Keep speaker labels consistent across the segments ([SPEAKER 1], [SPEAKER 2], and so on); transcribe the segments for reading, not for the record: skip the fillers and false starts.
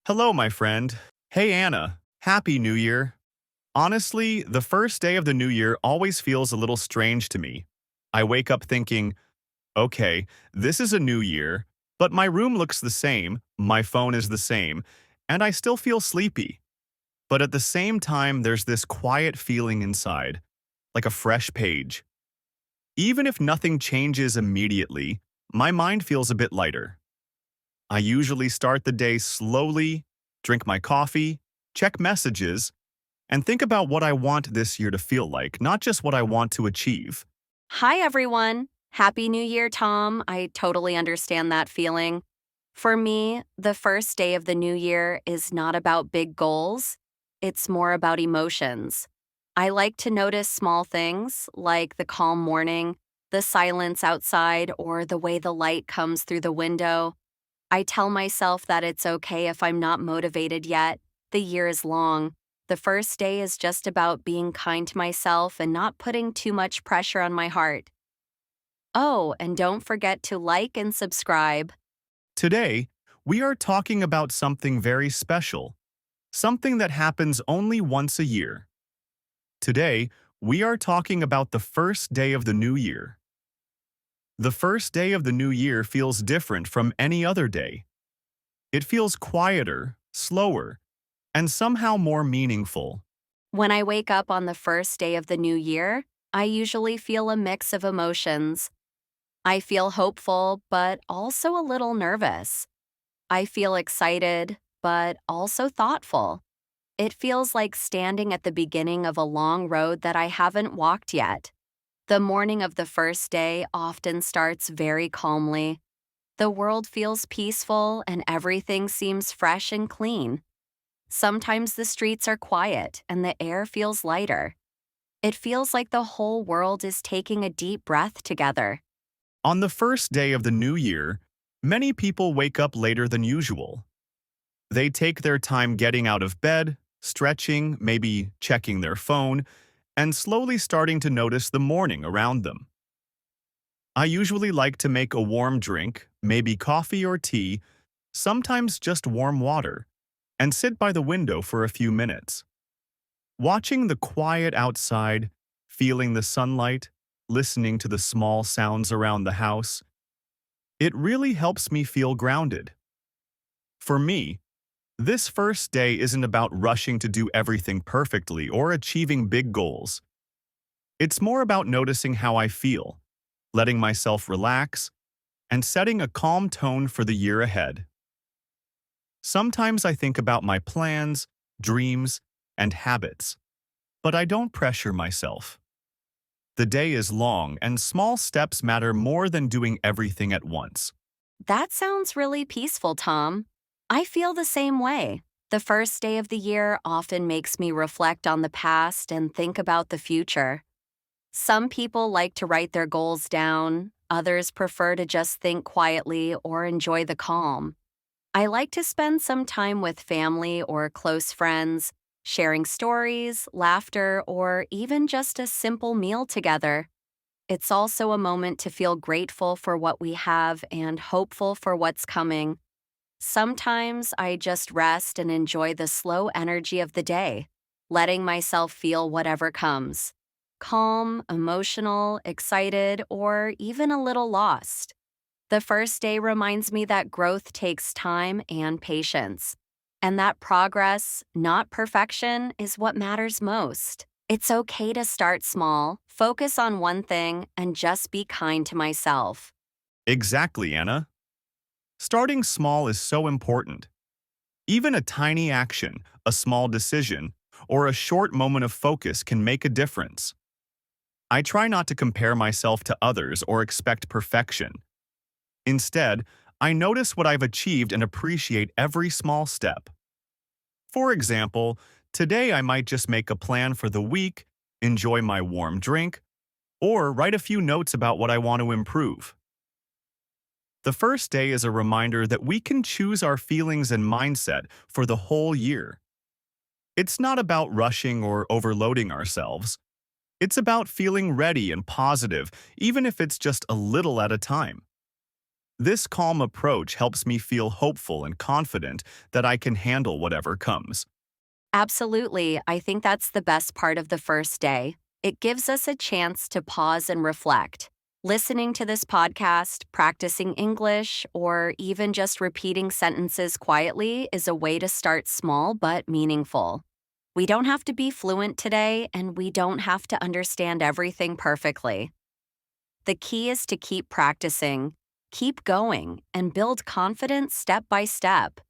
[SPEAKER 1] Hello, my friend. Hey, Anna. Happy New Year. Honestly, the first day of the new year always feels a little strange to me. I wake up thinking, okay, this is a new year, but my room looks the same, my phone is the same, and I still feel sleepy. But at the same time, there's this quiet feeling inside, like a fresh page. Even if nothing changes immediately, my mind feels a bit lighter. I usually start the day slowly, drink my coffee, check messages, and think about what I want this year to feel like, not just what I want to achieve.
[SPEAKER 2] Hi, everyone. Happy New Year, Tom. I totally understand that feeling. For me, the first day of the new year is not about big goals, it's more about emotions. I like to notice small things like the calm morning, the silence outside, or the way the light comes through the window. I tell myself that it's okay if I'm not motivated yet. The year is long. The first day is just about being kind to myself and not putting too much pressure on my heart. Oh, and don't forget to like and subscribe.
[SPEAKER 1] Today, we are talking about something very special, something that happens only once a year. Today, we are talking about the first day of the new year. The first day of the new year feels different from any other day. It feels quieter, slower, and somehow more meaningful.
[SPEAKER 2] When I wake up on the first day of the new year, I usually feel a mix of emotions. I feel hopeful, but also a little nervous. I feel excited, but also thoughtful. It feels like standing at the beginning of a long road that I haven't walked yet. The morning of the first day often starts very calmly. The world feels peaceful and everything seems fresh and clean. Sometimes the streets are quiet and the air feels lighter. It feels like the whole world is taking a deep breath together.
[SPEAKER 1] On the first day of the new year, many people wake up later than usual. They take their time getting out of bed, stretching, maybe checking their phone, and slowly starting to notice the morning around them. I usually like to make a warm drink, maybe coffee or tea, sometimes just warm water, and sit by the window for a few minutes. Watching the quiet outside, feeling the sunlight, listening to the small sounds around the house, it really helps me feel grounded. For me, this first day isn't about rushing to do everything perfectly or achieving big goals. It's more about noticing how I feel, letting myself relax, and setting a calm tone for the year ahead. Sometimes I think about my plans, dreams, and habits, but I don't pressure myself. The day is long, and small steps matter more than doing everything at once.
[SPEAKER 2] That sounds really peaceful, Tom. I feel the same way. The first day of the year often makes me reflect on the past and think about the future. Some people like to write their goals down, others prefer to just think quietly or enjoy the calm. I like to spend some time with family or close friends, sharing stories, laughter, or even just a simple meal together. It's also a moment to feel grateful for what we have and hopeful for what's coming. Sometimes I just rest and enjoy the slow energy of the day, letting myself feel whatever comes. Calm, emotional, excited, or even a little lost. The first day reminds me that growth takes time and patience, and that progress, not perfection, is what matters most. It's okay to start small, focus on one thing, and just be kind to myself.
[SPEAKER 1] Exactly, Anna. Starting small is so important. Even a tiny action, a small decision, or a short moment of focus can make a difference. I try not to compare myself to others or expect perfection. Instead, I notice what I've achieved and appreciate every small step. For example, today I might just make a plan for the week, enjoy my warm drink, or write a few notes about what I want to improve. The first day is a reminder that we can choose our feelings and mindset for the whole year. It's not about rushing or overloading ourselves. It's about feeling ready and positive, even if it's just a little at a time. This calm approach helps me feel hopeful and confident that I can handle whatever comes.
[SPEAKER 2] Absolutely. I think that's the best part of the first day. It gives us a chance to pause and reflect. Listening to this podcast, practicing English, or even just repeating sentences quietly is a way to start small but meaningful. We don't have to be fluent today, and we don't have to understand everything perfectly. The key is to keep practicing, keep going, and build confidence step by step.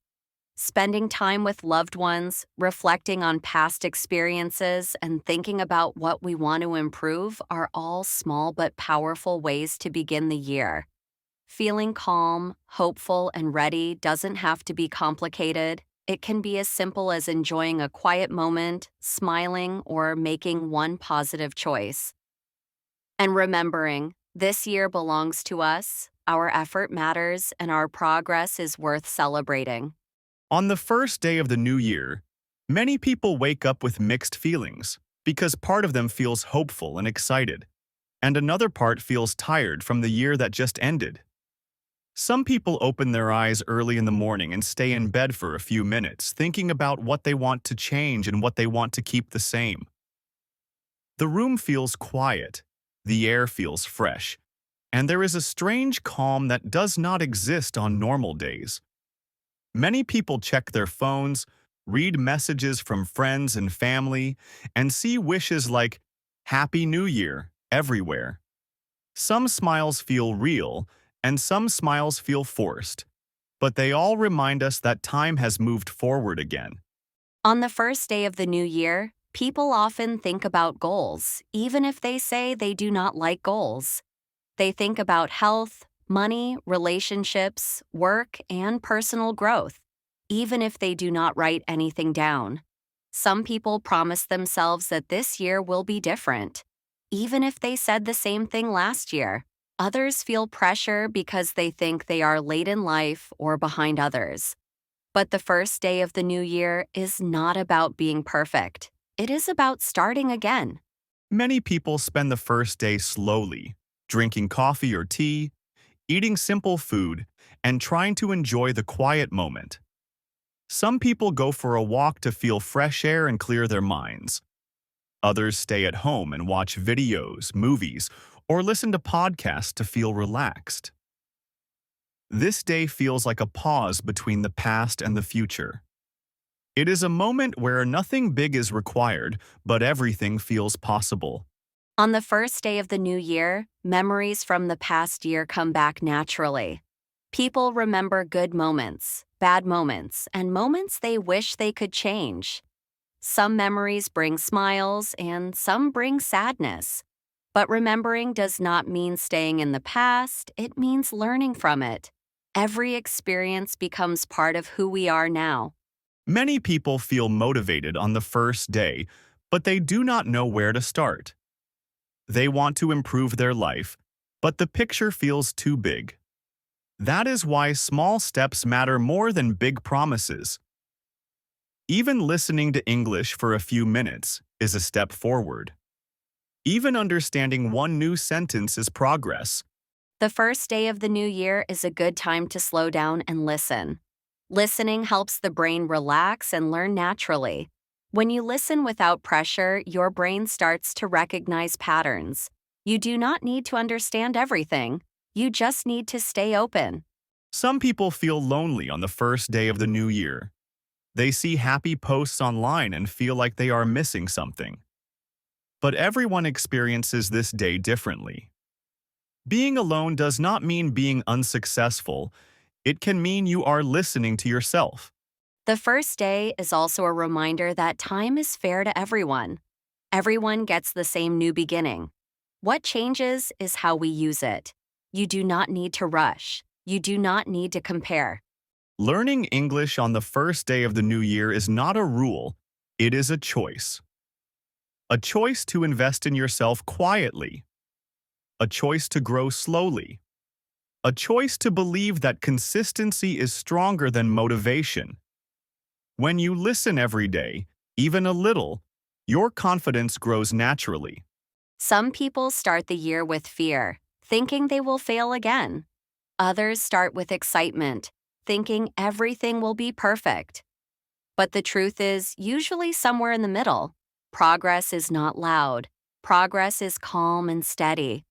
[SPEAKER 2] Spending time with loved ones, reflecting on past experiences, and thinking about what we want to improve are all small but powerful ways to begin the year. Feeling calm, hopeful, and ready doesn't have to be complicated. It can be as simple as enjoying a quiet moment, smiling, or making one positive choice. And remembering, this year belongs to us, our effort matters, and our progress is worth celebrating.
[SPEAKER 1] On the first day of the new year, many people wake up with mixed feelings because part of them feels hopeful and excited, and another part feels tired from the year that just ended. Some people open their eyes early in the morning and stay in bed for a few minutes, thinking about what they want to change and what they want to keep the same. The room feels quiet, the air feels fresh, and there is a strange calm that does not exist on normal days. Many people check their phones, read messages from friends and family, and see wishes like Happy New Year everywhere. Some smiles feel real, and some smiles feel forced, but they all remind us that time has moved forward again.
[SPEAKER 2] On the first day of the new year, people often think about goals, even if they say they do not like goals. They think about health, money, relationships, work, and personal growth, even if they do not write anything down. Some people promise themselves that this year will be different, even if they said the same thing last year. Others feel pressure because they think they are late in life or behind others. But the first day of the new year is not about being perfect. It is about starting again.
[SPEAKER 1] Many people spend the first day slowly, drinking coffee or tea, eating simple food, and trying to enjoy the quiet moment. Some people go for a walk to feel fresh air and clear their minds. Others stay at home and watch videos, movies, or listen to podcasts to feel relaxed. This day feels like a pause between the past and the future. It is a moment where nothing big is required, but everything feels possible.
[SPEAKER 2] On the first day of the new year, memories from the past year come back naturally. People remember good moments, bad moments, and moments they wish they could change. Some memories bring smiles and some bring sadness. But remembering does not mean staying in the past, it means learning from it. Every experience becomes part of who we are now.
[SPEAKER 1] Many people feel motivated on the first day, but they do not know where to start. They want to improve their life, but the picture feels too big. That is why small steps matter more than big promises. Even listening to English for a few minutes is a step forward. Even understanding one new sentence is progress.
[SPEAKER 2] The first day of the new year is a good time to slow down and listen. Listening helps the brain relax and learn naturally. When you listen without pressure, your brain starts to recognize patterns. You do not need to understand everything. You just need to stay open.
[SPEAKER 1] Some people feel lonely on the first day of the new year. They see happy posts online and feel like they are missing something. But everyone experiences this day differently. Being alone does not mean being unsuccessful. It can mean you are listening to yourself.
[SPEAKER 2] The first day is also a reminder that time is fair to everyone. Everyone gets the same new beginning. What changes is how we use it. You do not need to rush. You do not need to compare.
[SPEAKER 1] Learning English on the first day of the new year is not a rule, it is a choice. A choice to invest in yourself quietly. A choice to grow slowly. A choice to believe that consistency is stronger than motivation. When you listen every day, even a little, your confidence grows naturally.
[SPEAKER 2] Some people start the year with fear, thinking they will fail again. Others start with excitement, thinking everything will be perfect. But the truth is usually somewhere in the middle. Progress is not loud. Progress is calm and steady.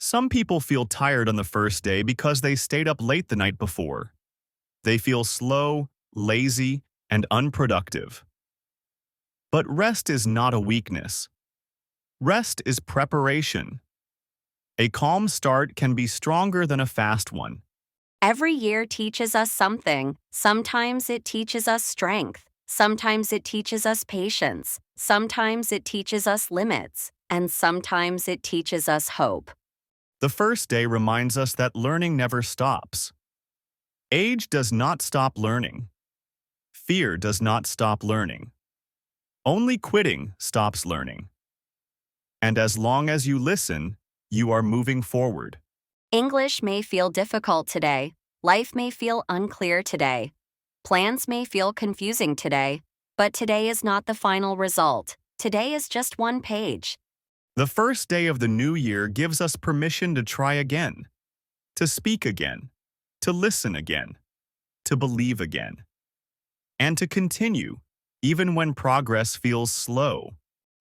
[SPEAKER 1] Some people feel tired on the first day because they stayed up late the night before. They feel slow, lazy, and unproductive. But rest is not a weakness. Rest is preparation. A calm start can be stronger than a fast one.
[SPEAKER 2] Every year teaches us something. Sometimes it teaches us strength. Sometimes it teaches us patience. Sometimes it teaches us limits. And sometimes it teaches us hope.
[SPEAKER 1] The first day reminds us that learning never stops. Age does not stop learning. Fear does not stop learning. Only quitting stops learning. And as long as you listen, you are moving forward.
[SPEAKER 2] English may feel difficult today. Life may feel unclear today. Plans may feel confusing today. But today is not the final result. Today is just one page.
[SPEAKER 1] The first day of the new year gives us permission to try again, to speak again, to listen again, to believe again, and to continue, even when progress feels slow.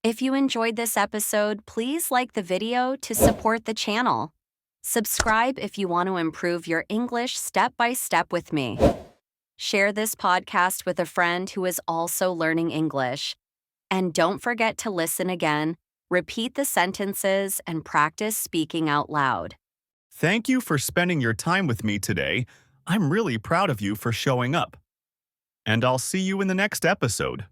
[SPEAKER 2] If you enjoyed this episode, please like the video to support the channel. Subscribe if you want to improve your English step by step with me. Share this podcast with a friend who is also learning English. And don't forget to listen again, repeat the sentences, and practice speaking out loud.
[SPEAKER 1] Thank you for spending your time with me today. I'm really proud of you for showing up. And I'll see you in the next episode.